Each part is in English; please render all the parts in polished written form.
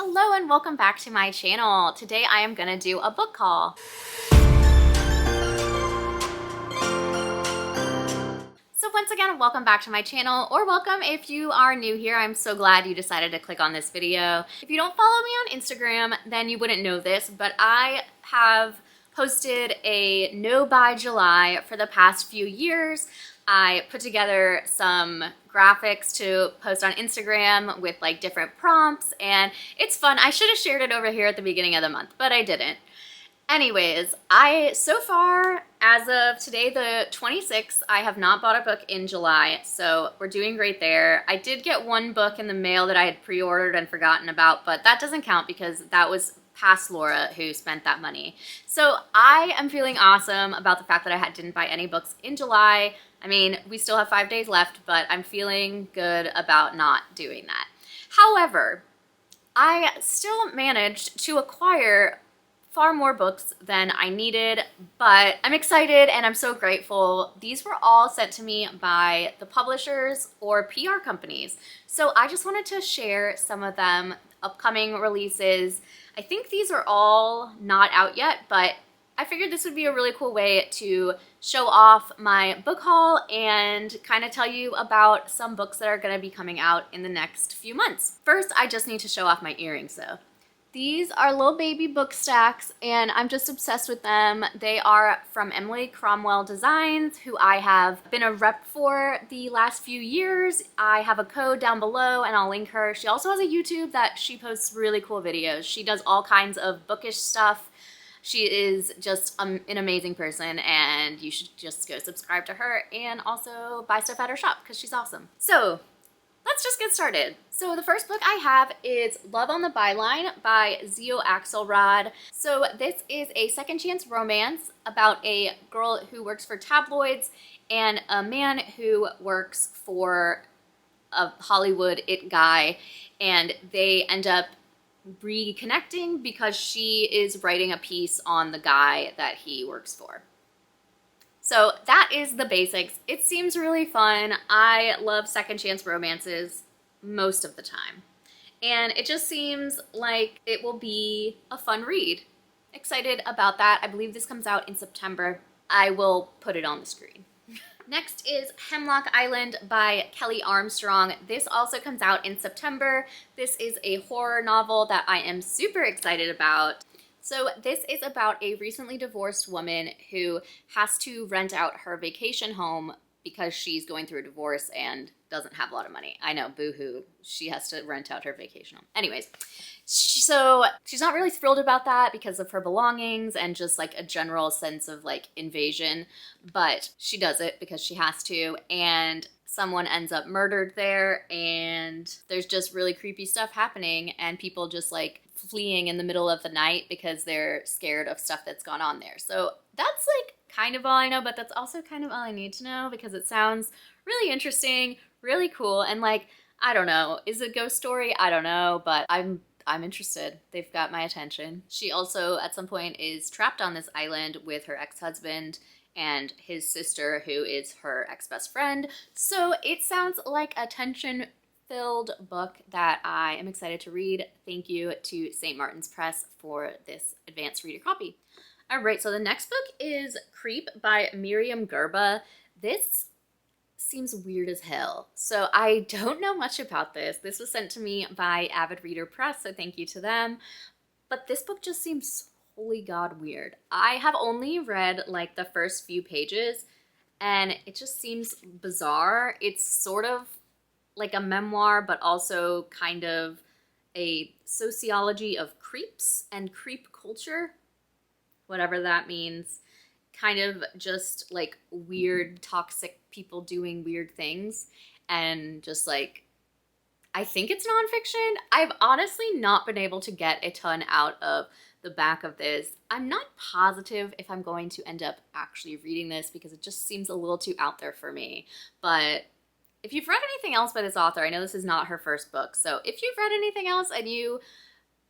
Hello and welcome back to my channel. Today I am gonna do a book haul. So once again, welcome back to my channel, or welcome if you are new here. I'm so glad you decided to click on this video. If you don't follow me on Instagram, then you wouldn't know this, but I have posted a no buy July for the past few years. I put together some graphics to post on Instagram with like different prompts, and it's fun. I should have shared it over here at the beginning of the month, but I didn't. Anyways, so far, as of today, the 26th, I have not bought a book in July, so we're doing great there. I did get one book in the mail that I had pre-ordered and forgotten about, but that doesn't count because that was past Laura who spent that money. So I am feeling awesome about the fact that I didn't buy any books in July. I mean, we still have 5 days left, but I'm feeling good about not doing that. However, I still managed to acquire far more books than I needed, but I'm excited and I'm so grateful. These were all sent to me by the publishers or PR companies. So I just wanted to share some of them, upcoming releases. I think these are all not out yet, but I figured this would be a really cool way to show off my book haul and kind of tell you about some books that are going to be coming out in the next few months. First, I just need to show off my earrings though. These are little baby book stacks and I'm just obsessed with them. They are from Emily Cromwell Designs, who I have been a rep for the last few years. I have a code down below and I'll link her. She also has a YouTube that she posts really cool videos. She does all kinds of bookish stuff. She is just an amazing person and you should just go subscribe to her and also buy stuff at her shop because she's awesome. So let's just get started. So the first book I have is Love on the Byline by Zio Axelrod. So this is a second chance romance about a girl who works for tabloids and a man who works for a Hollywood it guy, and they end up reconnecting because she is writing a piece on the guy that he works for. So that is the basics. It seems really fun. I love second chance romances most of the time. And it just seems like it will be a fun read. Excited about that. I believe this comes out in September. I will put it on the screen. Next is Hemlock Island by Kelly Armstrong. This also comes out in September. This is a horror novel that I am super excited about. So this is about a recently divorced woman who has to rent out her vacation home because she's going through a divorce and doesn't have a lot of money. I know, boo-hoo. She has to rent out her vacation home. Anyways, so she's not really thrilled about that because of her belongings and just like a general sense of like invasion, but she does it because she has to, and someone ends up murdered there and there's just really creepy stuff happening and people just like fleeing in the middle of the night because they're scared of stuff that's gone on there. So that's like kind of all I know, but that's also kind of all I need to know because it sounds really interesting, really cool, and like, I don't know, is it a ghost story? I don't know, but I'm interested. They've got my attention. She also at some point is trapped on this island with her ex-husband and his sister, who is her ex-best friend. So it sounds like a tension-filled book that I am excited to read. Thank you to St. Martin's Press for this advanced reader copy. All right, so the next book is Creep by Miriam Gerba. This seems weird as hell. So I don't know much about this. This was sent to me by Avid Reader Press, so thank you to them. But this book just seems holy god weird. I have only read like the first few pages and it just seems bizarre. It's sort of like a memoir, but also kind of a sociology of creeps and creep culture, whatever that means. Kind of just like weird, toxic people doing weird things, and just like, I think it's nonfiction. I've honestly not been able to get a ton out of the back of this. I'm not positive if I'm going to end up actually reading this because it just seems a little too out there for me. But if you've read anything else by this author, I know this is not her first book, so if you've read anything else and you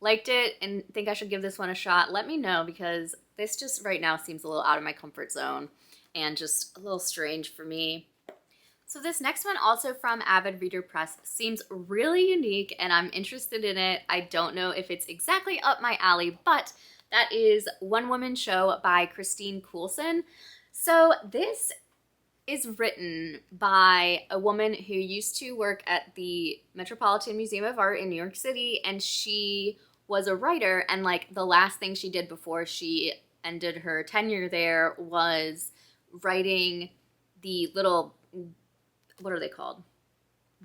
liked it and think I should give this one a shot, let me know because this just right now seems a little out of my comfort zone and just a little strange for me. So this next one, also from Avid Reader Press, seems really unique and I'm interested in it. I don't know if it's exactly up my alley, but that is One Woman Show by Christine Coulson. So this is written by a woman who used to work at the Metropolitan Museum of Art in New York City, and she was a writer, and like the last thing she did before she ended her tenure there was writing the little, what are they called?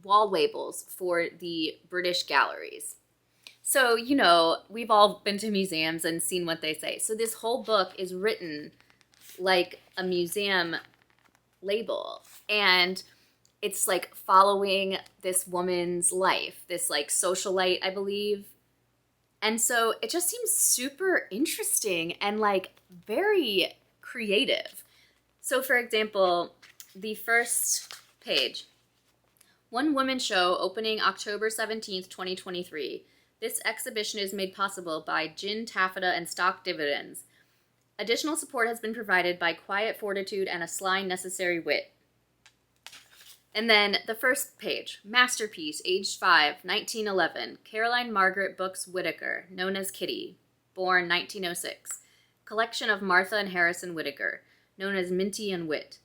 Wall labels for the British galleries. So, you know, we've all been to museums and seen what they say. So this whole book is written like a museum label, and it's like following this woman's life, this like socialite, I believe. And so it just seems super interesting and like very creative. So for example, the first page, One Woman Show opening October 17th, 2023. This exhibition is made possible by gin, taffeta, and stock dividends. Additional support has been provided by quiet fortitude and a sly necessary wit. And then the first page, Masterpiece, aged 5, 1911. Caroline Margaret Brooks Whitaker, known as Kitty, born 1906. Collection of Martha and Harrison Whitaker, known as Minty and Wit.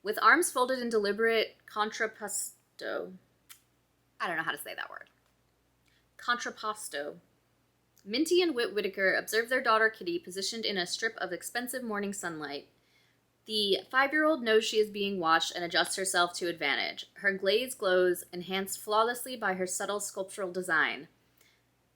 With arms folded in deliberate contrapposto. I don't know how to say that word. Contrapposto. Minty and Wit Whitaker observe their daughter Kitty positioned in a strip of expensive morning sunlight. The 5-year-old knows she is being watched and adjusts herself to advantage. Her glaze glows, enhanced flawlessly by her subtle sculptural design.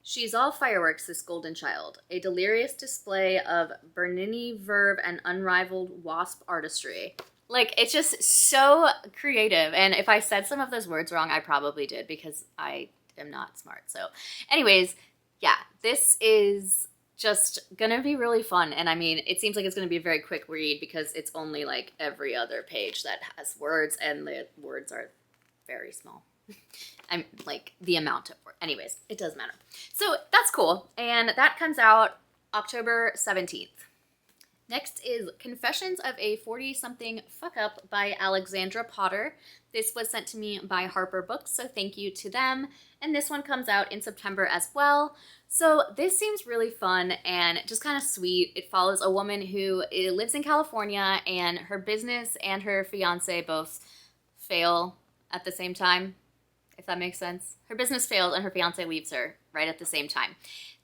She's all fireworks, this golden child, a delirious display of Bernini verve and unrivaled wasp artistry. Like, it's just so creative, and if I said some of those words wrong, I probably did, because I am not smart. So anyways, yeah, this is just gonna be really fun. And I mean, it seems like it's gonna be a very quick read because it's only like every other page that has words, and the words are very small. I'm like the amount of words. Anyways, it doesn't matter. So that's cool. And that comes out October 17th. Next is Confessions of a 40-something Fuck-Up by Alexandra Potter. This was sent to me by Harper Books, so thank you to them. And this one comes out in September as well. So this seems really fun and just kind of sweet. It follows a woman who lives in California, and her business and her fiance both fail at the same time, if that makes sense. Her business fails and her fiance leaves her right at the same time.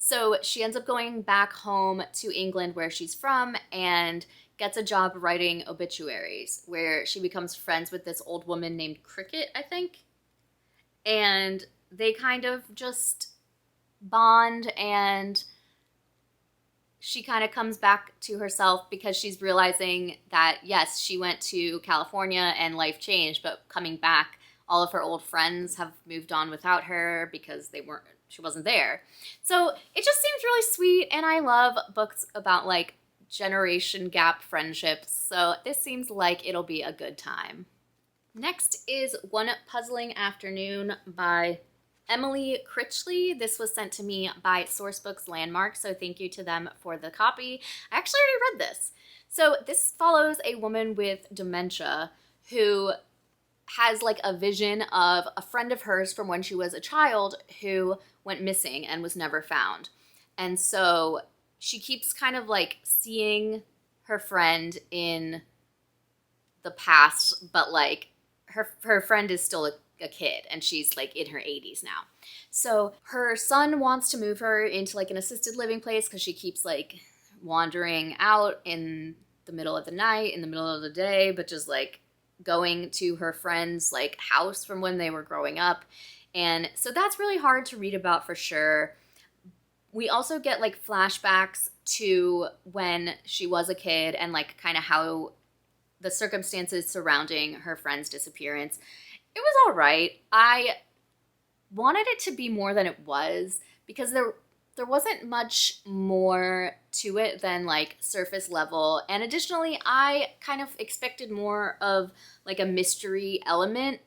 So she ends up going back home to England, where she's from, and gets a job writing obituaries, where she becomes friends with this old woman named Cricket, I think. And they kind of just bond, and she kind of comes back to herself because she's realizing that, yes, she went to California and life changed, but coming back, all of her old friends have moved on without her because she wasn't there. So it just seems really sweet, and I love books about like generation gap friendships, so this seems like it'll be a good time. Next is One Puzzling Afternoon by Emily Critchley. This was sent to me by Sourcebooks Landmark, so thank you to them for the copy. I actually already read this. So this follows a woman with dementia who has like a vision of a friend of hers from when she was a child who went missing and was never found. And so she keeps kind of like seeing her friend in the past, but like her friend is still a kid, and she's like in her 80s now. So her son wants to move her into like an assisted living place because she keeps like wandering out in the middle of the night, in the middle of the day, but just like going to her friend's like house from when they were growing up. And so that's really hard to read about for sure. We also get like flashbacks to when she was a kid and like kind of how the circumstances surrounding her friend's disappearance. It was all right. I wanted it to be more than it was because there wasn't much more to it than like surface level. And additionally, I kind of expected more of like a mystery element.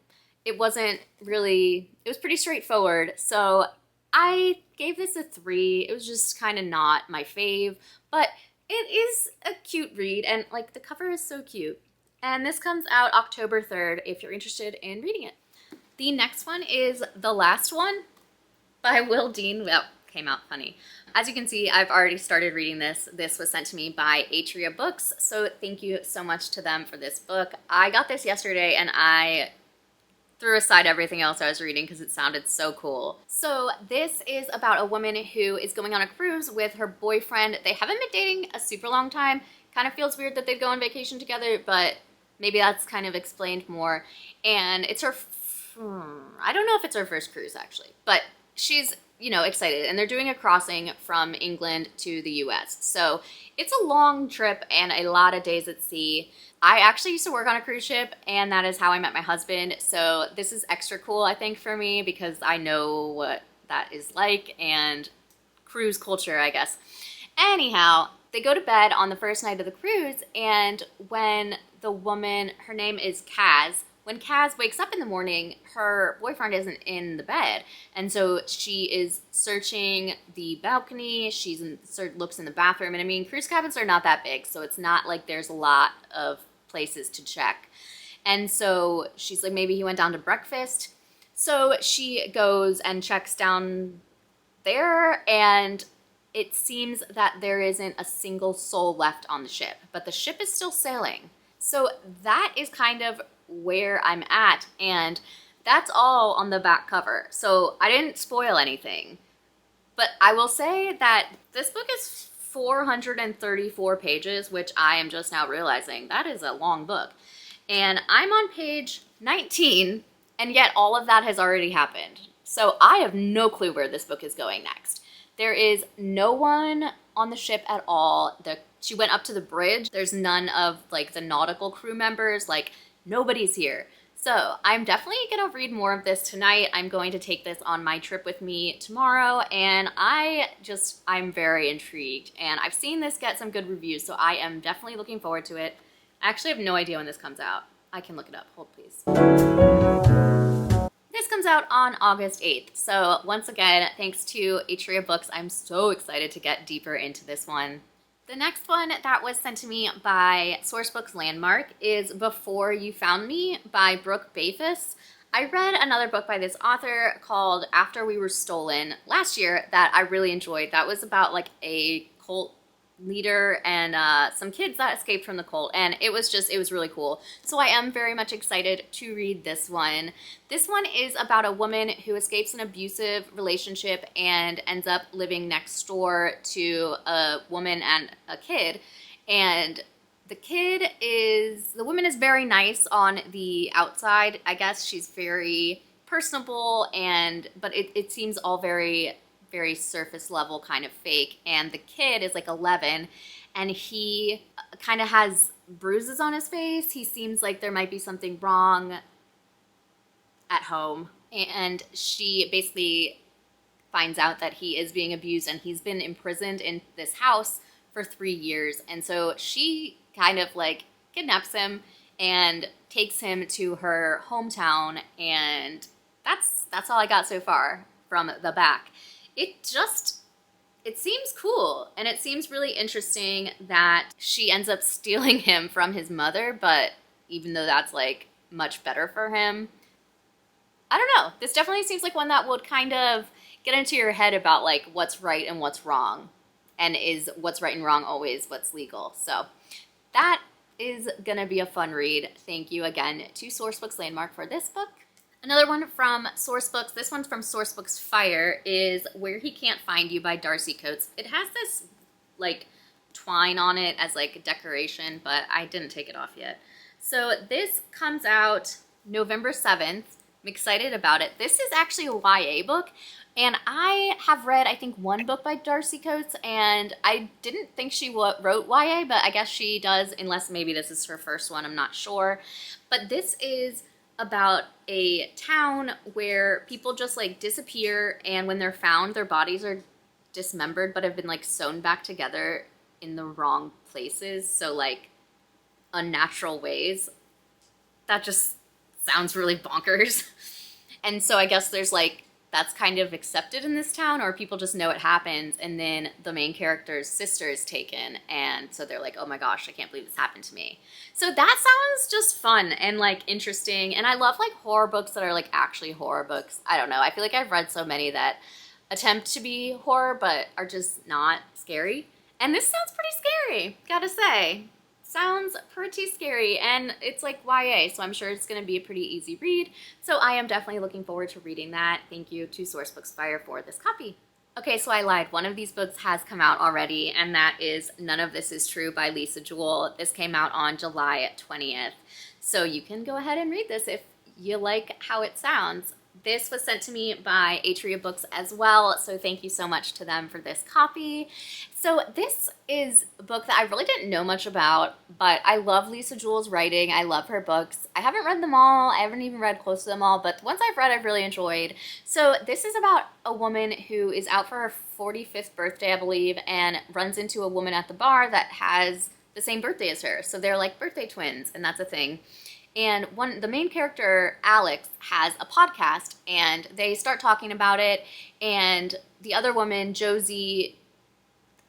It wasn't really, it was pretty straightforward. So I gave this a 3. It was just kind of not my fave, but it is a cute read, and like the cover is so cute. And this comes out October 3rd if you're interested in reading it. The next one is The Last One by Will Dean. Well, came out funny. As you can see, I've already started reading this. This was sent to me by Atria Books, so thank you so much to them for this book. I got this yesterday and I threw aside everything else I was reading because it sounded so cool. So this is about a woman who is going on a cruise with her boyfriend. They haven't been dating a super long time. Kind of feels weird that they'd go on vacation together, but maybe that's kind of explained more. And it's her, I don't know if it's her first cruise actually, but she's, you know, excited. And they're doing a crossing from England to the US. So it's a long trip and a lot of days at sea. I actually used to work on a cruise ship and that is how I met my husband. So this is extra cool, I think, for me because I know what that is like and cruise culture, I guess. Anyhow, they go to bed on the first night of the cruise, and when the woman, her name is Kaz, when Kaz wakes up in the morning, her boyfriend isn't in the bed. And so she is searching the balcony, looks in the bathroom, and I mean, cruise cabins are not that big, so it's not like there's a lot of places to check. And so she's like, maybe he went down to breakfast. So she goes and checks down there, and it seems that there isn't a single soul left on the ship, but the ship is still sailing. So that is kind of where I'm at, and that's all on the back cover. So I didn't spoil anything, but I will say that this book is 434 pages, which I am just now realizing that is a long book. And I'm on page 19, and yet all of that has already happened. So I have no clue where this book is going next. There is no one on the ship at all. She went up to the bridge. There's none of like the nautical crew members, like nobody's here. So I'm definitely gonna read more of this tonight. I'm going to take this on my trip with me tomorrow, and I'm very intrigued. And I've seen this get some good reviews, so I am definitely looking forward to it. I actually have no idea when this comes out. I can look it up, hold please. This comes out on August 8th. So once again, thanks to Atria Books, I'm so excited to get deeper into this one. The next one that was sent to me by Sourcebooks Landmark is Before You Found Me by Brooke Bayfus. I read another book by this author called After We Were Stolen last year that I really enjoyed. That was about like a cult leader and some kids that escaped from the cult, and it was really cool. So I am very much excited to read this one. This one is about a woman who escapes an abusive relationship and ends up living next door to a woman and a kid. And the woman is very nice on the outside. I guess she's very personable, but it seems all very surface level, kind of fake. And the kid is like 11 and he kind of has bruises on his face. He seems like there might be something wrong at home, and she basically finds out that he is being abused and he's been imprisoned in this house for 3 years. And so she kind of like kidnaps him and takes him to her hometown, and that's all I got so far from the back. It seems cool, and it seems really interesting that she ends up stealing him from his mother, but even though that's like much better for him, I don't know. This definitely seems like one that would kind of get into your head about like what's right and what's wrong, and is what's right and wrong always what's legal. So that is gonna be a fun read. Thank you again to Sourcebooks Landmark for this book. Another one from Sourcebooks, this one's from Sourcebooks Fire, is Where He Can't Find You by Darcy Coates. It has this like twine on it as like a decoration, but I didn't take it off yet. So this comes out November 7th. I'm excited about it. This is actually a YA book, and I have read, I think, one book by Darcy Coates, and I didn't think she wrote YA, but I guess she does, unless maybe this is her first one, I'm not sure. But this is about a town where people just like disappear, and when they're found, their bodies are dismembered but have been like sewn back together in the wrong places, so like unnatural ways. That just sounds really bonkers. And so I guess there's like that's kind of accepted in this town, or people just know it happens, and then the main character's sister is taken, and so they're like, oh my gosh, I can't believe this happened to me. So that sounds just fun and like interesting, and I love like horror books that are like actually horror books. I don't know, I feel like I've read so many that attempt to be horror but are just not scary, and this sounds pretty scary, gotta say. Sounds pretty scary, and it's like YA, so I'm sure it's going to be a pretty easy read. So I am definitely looking forward to reading that. Thank you to Sourcebooks for this copy. Okay, so I lied. One of these books has come out already, and that is None of This Is True by Lisa Jewell. This came out on July 20th. So you can go ahead and read this if you like how it sounds. This was sent to me by Atria Books as well, so thank you so much to them for this copy. So this is a book that I really didn't know much about, but I love Lisa Jewell's writing. I love her books. I haven't read them all. I haven't even read close to them all, but the ones I've read I've really enjoyed. So this is about a woman who is out for her 45th birthday, I believe, and runs into a woman at the bar that has the same birthday as her. So they're like birthday twins, and that's a thing. And the main character, Alex, has a podcast, and they start talking about it, and the other woman, Josie,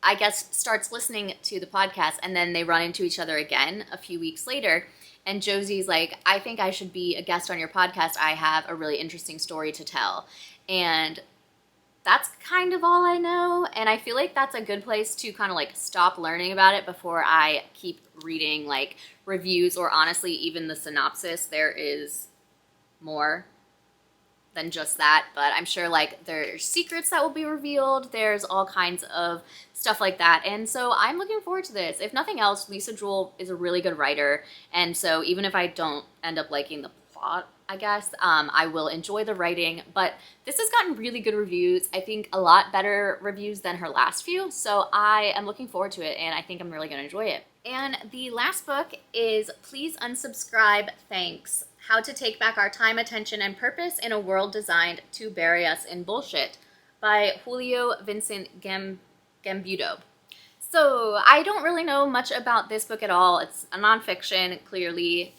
I guess, starts listening to the podcast, and then they run into each other again a few weeks later, and Josie's like, I think I should be a guest on your podcast. I have a really interesting story to tell. And that's kind of all I know, and I feel like that's a good place to kind of like stop learning about it before I keep reading like reviews or honestly even the synopsis. There is more than just that, but I'm sure like there's secrets that will be revealed. There's all kinds of stuff like that, and so I'm looking forward to this. If nothing else, Lisa Jewell is a really good writer, and so even if I don't end up liking the plot, I guess, I will enjoy the writing, but this has gotten really good reviews. I think a lot better reviews than her last few, so I am looking forward to it, and I think I'm really going to enjoy it. And the last book is Please Unsubscribe, Thanks: How to Take Back Our Time, Attention, and Purpose in a World Designed to Bury Us in Bullshit by Julio Vincent Gambudo. So I don't really know much about this book at all. It's a nonfiction, clearly.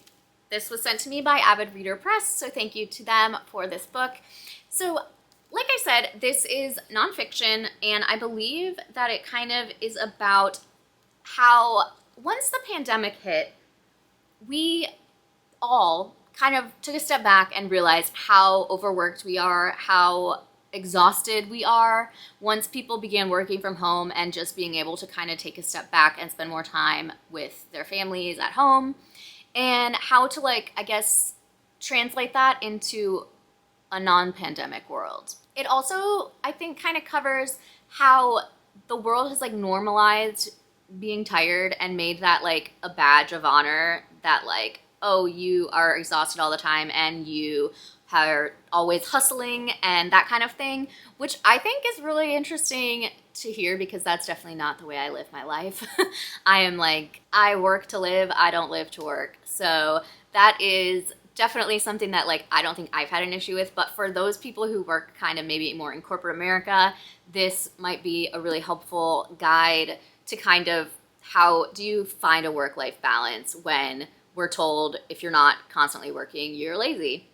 This was sent to me by Avid Reader Press, so thank you to them for this book. So, like I said, this is nonfiction, and I believe that it kind of is about how once the pandemic hit, we all kind of took a step back and realized how overworked we are, how exhausted we are once people began working from home and just being able to kind of take a step back and spend more time with their families at home. And how to, like, I guess, translate that into a non-pandemic world. It also, I think, kind of covers how the world has, like, normalized being tired and made that, like, a badge of honor that, like, oh, you are exhausted all the time and you are always hustling and that kind of thing, which I think is really interesting to hear because that's definitely not the way I live my life. I am like, I work to live, I don't live to work. So that is definitely something that like I don't think I've had an issue with, but for those people who work kind of maybe more in corporate America, this might be a really helpful guide to kind of how do you find a work-life balance when we're told if you're not constantly working, you're lazy.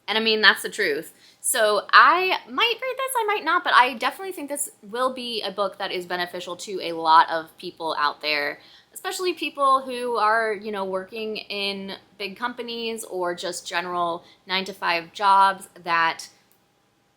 And I mean, that's the truth. So I might read this, I might not, but I definitely think this will be a book that is beneficial to a lot of people out there, especially people who are, you know, working in big companies or just general 9-to-5 jobs that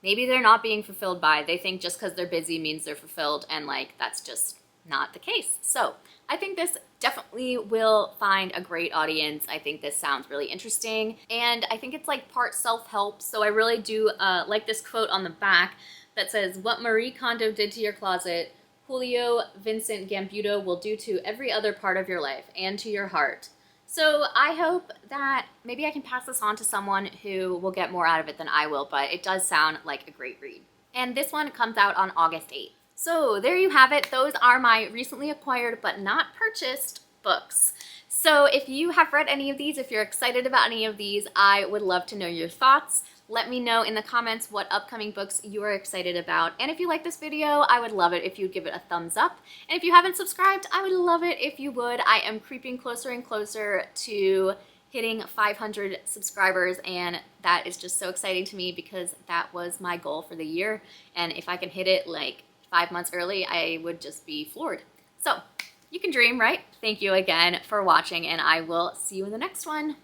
maybe they're not being fulfilled by. They think just because they're busy means they're fulfilled, and like that's just not the case. So I think this definitely will find a great audience. I think this sounds really interesting, and I think it's like part self-help. So I really do like this quote on the back that says, "What Marie Kondo did to your closet, Julio Vincent Gambudo will do to every other part of your life and to your heart." So I hope that maybe I can pass this on to someone who will get more out of it than I will, but it does sound like a great read. And this one comes out on August 8th. So there you have it. Those are my recently acquired but not purchased books. So if you have read any of these, if you're excited about any of these, I would love to know your thoughts. Let me know in the comments what upcoming books you are excited about. And if you like this video, I would love it if you'd give it a thumbs up. And if you haven't subscribed, I would love it if you would. I am creeping closer and closer to hitting 500 subscribers, and that is just so exciting to me because that was my goal for the year, and if I can hit it like 5 months early, I would just be floored. So you can dream, right? Thank you again for watching, and I will see you in the next one.